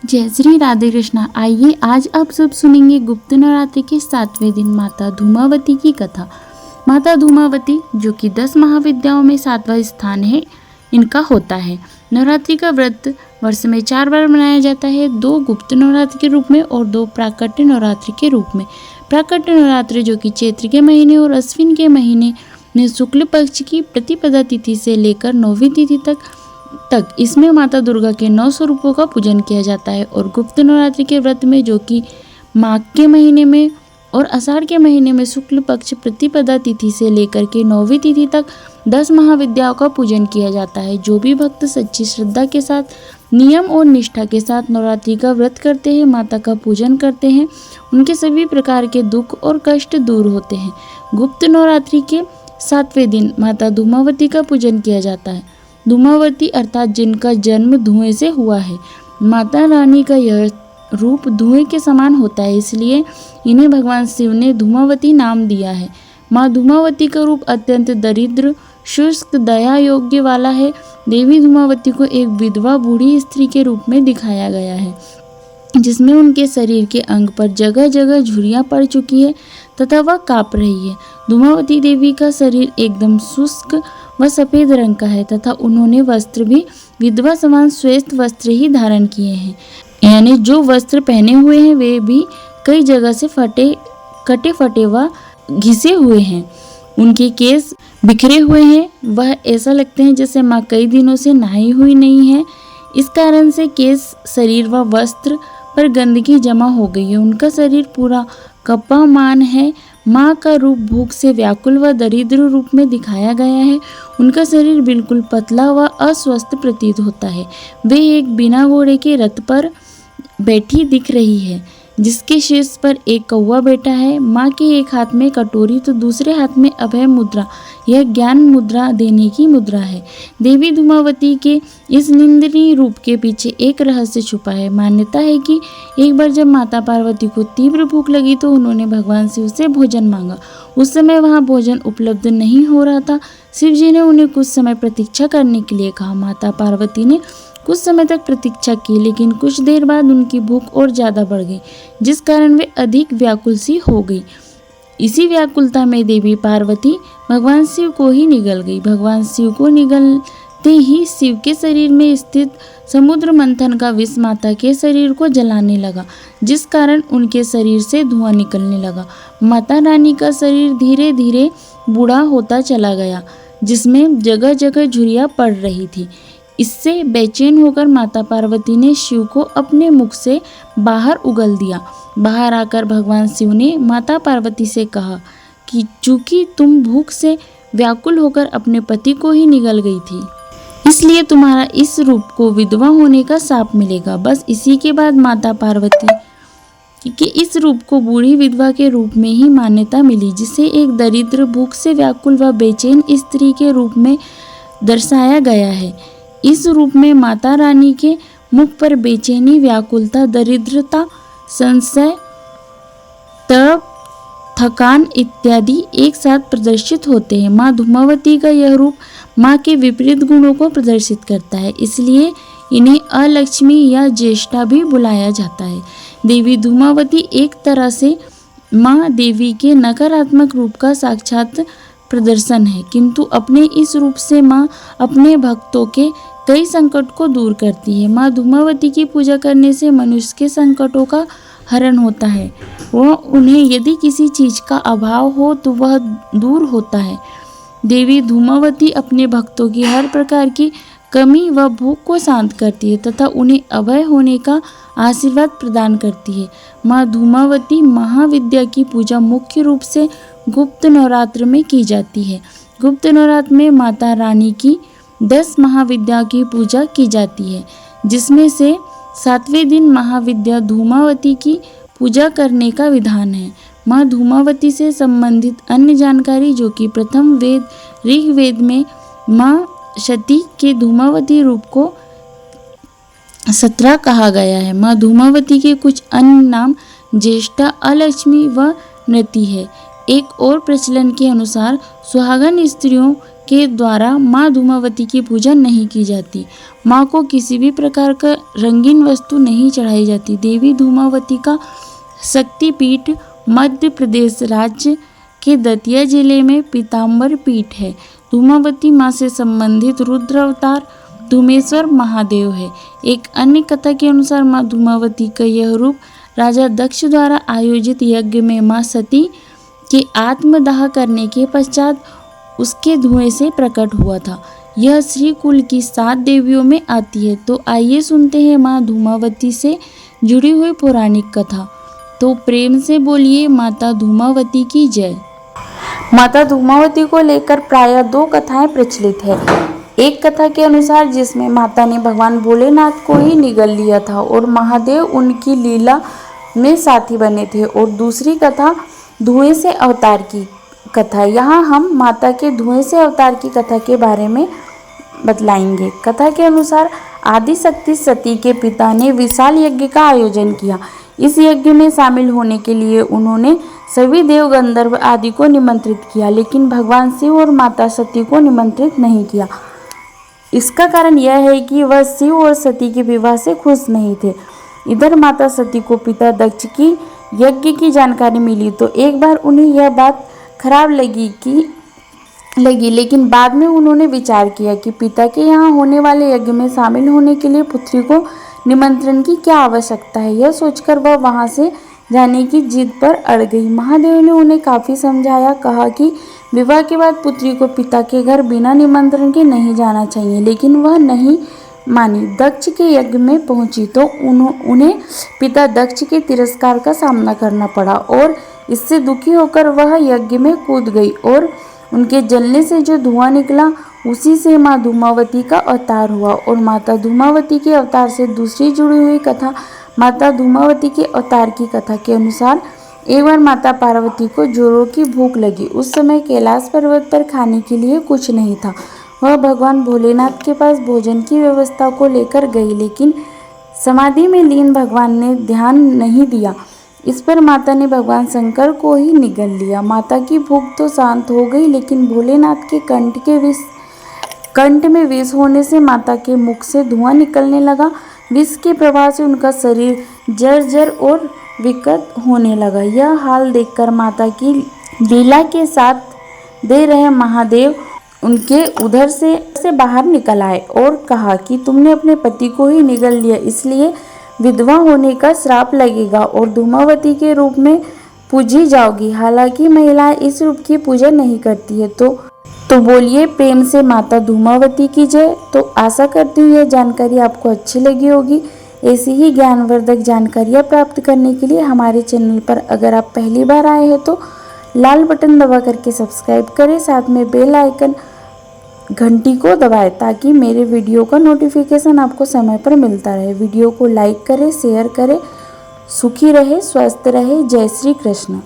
जय श्री राधे कृष्णा। आइए आज आप सब सुनेंगे गुप्त नवरात्रि के 7वें दिन माता धूमावती की कथा। माता धूमावती जो कि 10 महाविद्याओं में 7वां स्थान है इनका होता है। नवरात्रि का व्रत वर्ष में 4 बार मनाया जाता है, 2 गुप्त नवरात्रि के रूप में और 2 प्राकट्य नवरात्रि के रूप में। प्राकट्य नवरात्रि जो कि चैत्र के महीने और अश्विन के महीने में शुक्ल पक्ष की प्रतिपदा तिथि से लेकर 9वीं तिथि तक इसमें माता दुर्गा के 9 स्वरूपों का पूजन किया जाता है। और गुप्त नवरात्रि के व्रत में जो कि माघ के महीने में और आषाढ़ के महीने में शुक्ल पक्ष प्रतिपदा तिथि से लेकर के 9वीं तिथि तक 10 महाविद्याओं का पूजन किया जाता है। जो भी भक्त सच्ची श्रद्धा के साथ नियम और निष्ठा के साथ नवरात्रि का व्रत करते हैं, माता का पूजन करते हैं, उनके सभी प्रकार के दुख और कष्ट दूर होते हैं। गुप्त नवरात्रि के 7वें दिन माता धूमावती का पूजन किया जाता है। धूमावती अर्थात जिनका जन्म धुएं से हुआ है। माता रानी का यह रूप धुएं के समान होता है, इसलिए इन्हें भगवान शिव ने धूमावती नाम दिया है। माँ धूमावती का रूप अत्यंत दरिद्र, शुष्क, दया योग्य वाला है। देवी धूमावती को एक विधवा बूढ़ी स्त्री के रूप में दिखाया गया है, जिसमें उनके शरीर के अंग पर जगह जगह झुर्रियां पड़ चुकी है तथा वह कांप रही है। धूमावती देवी का शरीर एकदम शुष्क व सफेद रंग का है तथा उन्होंने वस्त्र भी विधवा समान श्वेत वस्त्र ही धारण किए हैं, यानी जो वस्त्र पहने हुए हैं वे भी कई जगह से कटे फटे व घिसे हुए हैं। उनके केस बिखरे हुए हैं, वह ऐसा लगते हैं जैसे माँ कई दिनों से नहाई हुई नहीं है। इस कारण से केस, शरीर व वस्त्र पर गंदगी जमा हो गई है। उनका शरीर पूरा कप्पामान है। माँ का रूप भूख से व्याकुल व दरिद्र रूप में दिखाया गया है। उनका शरीर बिल्कुल पतला व अस्वस्थ प्रतीत होता है। वे एक बिना घोड़े के रथ पर बैठी दिख रही है, जिसके शीर्ष पर एक कौवा बैठा है। माँ के एक हाथ में कटोरी तो दूसरे हाथ में अभय मुद्रा, यह ज्ञान मुद्रा देने की मुद्रा है। देवी धूमावती के इस निंदनीय रूप के पीछे एक रहस्य छुपा है। मान्यता है कि एक बार जब माता पार्वती को तीव्र भूख लगी तो उन्होंने भगवान शिव से भोजन मांगा। उस समय वहाँ भोजन उपलब्ध नहीं हो रहा था। शिव जी ने उन्हें कुछ समय प्रतीक्षा करने के लिए कहा। माता पार्वती ने कुछ समय तक प्रतीक्षा की, लेकिन कुछ देर बाद उनकी भूख और ज़्यादा बढ़ गई, जिस कारण वे अधिक व्याकुल सी हो गई। इसी व्याकुलता में देवी पार्वती भगवान शिव को ही निगल गई। भगवान शिव को निगलते ही शिव के शरीर में स्थित समुद्र मंथन का विष माता के शरीर को जलाने लगा, जिस कारण उनके शरीर से धुआं निकलने लगा। माता रानी का शरीर धीरे धीरे बूढ़ा होता चला गया, जिसमें जगह जगह झुर्रियां पड़ रही थी। इससे बेचैन होकर माता पार्वती ने शिव को अपने मुख से बाहर उगल दिया। बाहर आकर भगवान शिव ने माता पार्वती से कहा कि चूंकि तुम भूख से व्याकुल होकर अपने पति को ही निगल गई थी, इसलिए तुम्हारा इस रूप को विधवा होने का शाप मिलेगा। बस इसी के बाद माता पार्वती के इस रूप को बूढ़ी विधवा के रूप में ही मान्यता मिली, जिसे एक दरिद्र, भूख से व्याकुल व बेचैन स्त्री के रूप में दर्शाया गया है। इस रूप में माता रानी के मुख पर बेचैनी, व्याकुलता, दरिद्रता, संशय, तड़प, थकान इत्यादि एक साथ प्रदर्शित होते हैं। माँ धूमावती का यह रूप माँ के विपरीत गुणों को प्रदर्शित करता है, इसलिए इन्हें अलक्ष्मी या ज्येष्ठा भी बुलाया जाता है। देवी धूमावती एक तरह से माँ देवी के नकारात्मक रूप का साक्षात प्रदर्शन है, किंतु अपने इस रूप से माँ अपने भक्तों के कई संकट को दूर करती है। माँ धूमावती की पूजा करने से मनुष्य के संकटों का हरण होता है। वह उन्हें यदि किसी चीज का अभाव हो तो वह दूर होता है। देवी धूमावती अपने भक्तों की हर प्रकार की कमी व भूख को शांत करती है तथा उन्हें अभय होने का आशीर्वाद प्रदान करती है। माँ धूमावती महाविद्या की पूजा मुख्य रूप से गुप्त नवरात्र में की जाती है। गुप्त नवरात्र में माता रानी की 10 महाविद्या की पूजा की जाती है, जिसमें से 7वें दिन महाविद्या धूमावती की पूजा करने का विधान है। माँ धूमावती से संबंधित अन्य जानकारी, जो कि प्रथम वेद ऋग्वेद में माँ सती के धूमावती रूप को 17 कहा गया है। माँ धूमावती के कुछ अन्य नाम ज्येष्ठा, अलक्ष्मी व नृति है। एक और प्रचलन के अनुसार सुहागन स्त्रियों के द्वारा माँ धूमावती की पूजा नहीं की जाती। माँ को किसी भी प्रकार का रंगीन वस्तु नहीं चढ़ाई जाती। देवी धूमावती का शक्तिपीठ मध्य प्रदेश राज्य के दतिया जिले में पीताम्बर पीठ है। धूमावती माँ से संबंधित रुद्र अवतार धूमेश्वर महादेव है। एक अन्य कथा के अनुसार माँ धूमावती का यह रूप राजा दक्ष द्वारा आयोजित यज्ञ में माँ सती के आत्मदाह करने के पश्चात उसके धुएं से प्रकट हुआ था। यह श्री कुल की 7 देवियों में आती है। तो आइए सुनते हैं माँ धूमावती से जुड़ी हुई पौराणिक कथा। तो प्रेम से बोलिए माता धूमावती की जय। माता धूमावती को लेकर प्रायः 2 कथाएं प्रचलित है। एक कथा के अनुसार जिसमें माता ने भगवान भोलेनाथ को ही निगल लिया था और महादेव उनकी लीला में साथी बने थे, और दूसरी कथा धुएं से अवतार की कथा। यहाँ हम माता के धुएं से अवतार की कथा के बारे में बतलाएंगे। कथा के अनुसार आदिशक्ति सती के पिता ने विशाल यज्ञ का आयोजन किया। इस यज्ञ में शामिल होने के लिए उन्होंने सभी देव गंधर्व आदि को निमंत्रित किया, लेकिन भगवान शिव और माता सती को निमंत्रित नहीं किया। इसका कारण यह है कि वह शिव और सती के विवाह से खुश नहीं थे। इधर माता सती को पिता दक्ष की यज्ञ की जानकारी मिली तो एक बार उन्हें यह बात खराब लगी, लेकिन बाद में उन्होंने विचार किया कि पिता के यहाँ होने वाले यज्ञ में शामिल होने के लिए पुत्री को निमंत्रण की क्या आवश्यकता है। यह सोचकर वह वहाँ से जाने की जिद पर अड़ गई। महादेव ने उन्हें काफ़ी समझाया, कहा कि विवाह के बाद पुत्री को पिता के घर बिना निमंत्रण के नहीं जाना चाहिए, लेकिन वह नहीं मानी। दक्ष के यज्ञ में पहुंची तो उन्हें पिता दक्ष के तिरस्कार का सामना करना पड़ा और इससे दुखी होकर वह यज्ञ में कूद गई और उनके जलने से जो धुआं निकला उसी से माँ धूमावती का अवतार हुआ। और माता धूमावती के अवतार से दूसरी जुड़ी हुई कथा माता धूमावती के अवतार की कथा के अनुसार एक बार माता पार्वती को जोरों की भूख लगी। उस समय कैलाश पर्वत पर खाने के लिए कुछ नहीं था। वह भगवान भोलेनाथ के पास भोजन की व्यवस्था को लेकर गई, लेकिन समाधि में लीन भगवान ने ध्यान नहीं दिया। इस पर माता ने भगवान शंकर को ही निगल लिया। माता की भूख तो शांत हो गई, लेकिन भोलेनाथ के कंठ में विष होने से माता के मुख से धुआं निकलने लगा। विष के प्रभाव से उनका शरीर जर्जर और विकृत होने लगा। यह हाल देखकर माता की लीला के साथ दे रहे महादेव उनके उधर से बाहर निकल आए और कहा कि तुमने अपने पति को ही निगल लिया, इसलिए विधवा होने का श्राप लगेगा और धूमावती के रूप में पूजी जाओगी। हालांकि महिलाएं इस रूप की पूजा नहीं करती है। तो बोलिए प्रेम से माता धूमावती की जय। तो आशा करती हूँ यह जानकारी आपको अच्छी लगी होगी। ऐसी ही ज्ञानवर्धक जानकारियाँ प्राप्त करने के लिए हमारे चैनल पर अगर आप पहली बार आए हैं तो लाल बटन दबा करके सब्सक्राइब करें, साथ में बेल आइकन घंटी को दबाएं ताकि मेरे वीडियो का नोटिफिकेशन आपको समय पर मिलता रहे। वीडियो को लाइक करें, शेयर करें। सुखी रहे, स्वस्थ रहे। जय श्री कृष्ण।